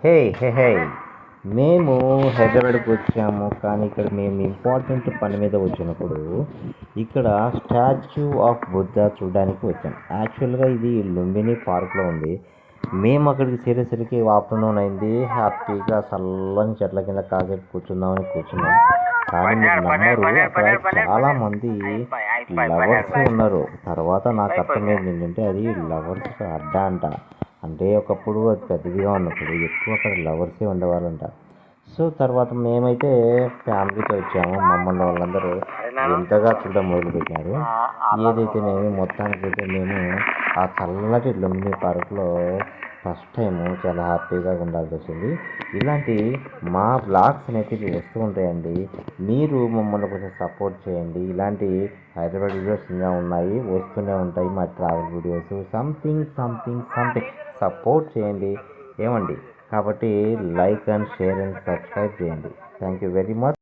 హే హే హే మేము హైదరాబాద్కి వచ్చాము, కానీ ఇక్కడ మేము ఇంపార్టెంట్ పని మీద వచ్చినప్పుడు ఇక్కడ స్టాచ్యూ ఆఫ్ బుద్ధ చూడడానికి వచ్చాం. యాక్చువల్గా ఇది లుంబిని పార్క్లో ఉంది. మేము అక్కడికి చేరేసరికి ఆఫ్టర్నూన్ అయింది. హ్యాపీగా చల్లని చెట్ల కింద కాసేపు కూర్చుందామని కూర్చున్నాం. కానీ మీరు నమ్మరు, అక్కడ చాలామంది లవర్స్ ఉన్నారు. తర్వాత నాకు అర్థమైంది ఏంటంటే అది లవర్స్ అడ్డా అంట. అంటే ఒకప్పుడు అది పెద్దదిగా ఉన్నప్పుడు ఎక్కువ అక్కడ లవర్సే ఉండేవాళ్ళంట. సో తర్వాత మేమైతే ఫ్యామిలీతో వచ్చాము. మమ్మల్ని వాళ్ళందరూ ఎంతగా చూడడం మొదలుపెట్టినారు. ఏదైతేనేమి మొత్తానికైతే మేము ఆ చల్లటి లుంబిని పార్క్లో ఫస్ట్ టైము చాలా హ్యాపీగా ఉండాల్సి వచ్చింది. ఇలాంటి మా బ్లాగ్స్ అనేవి వస్తూ ఉంటాయండి. మీరు మమ్మల్ని కొంచెం సపోర్ట్ చేయండి. ఇలాంటి హైదరాబాద్ వీడియోస్ ఇంకా ఉన్నాయి, వస్తూనే ఉంటాయి. మా travel videos something something something support చేయండి ఏమండి. కాబట్టి like and share and subscribe చేయండి. Thank you very much.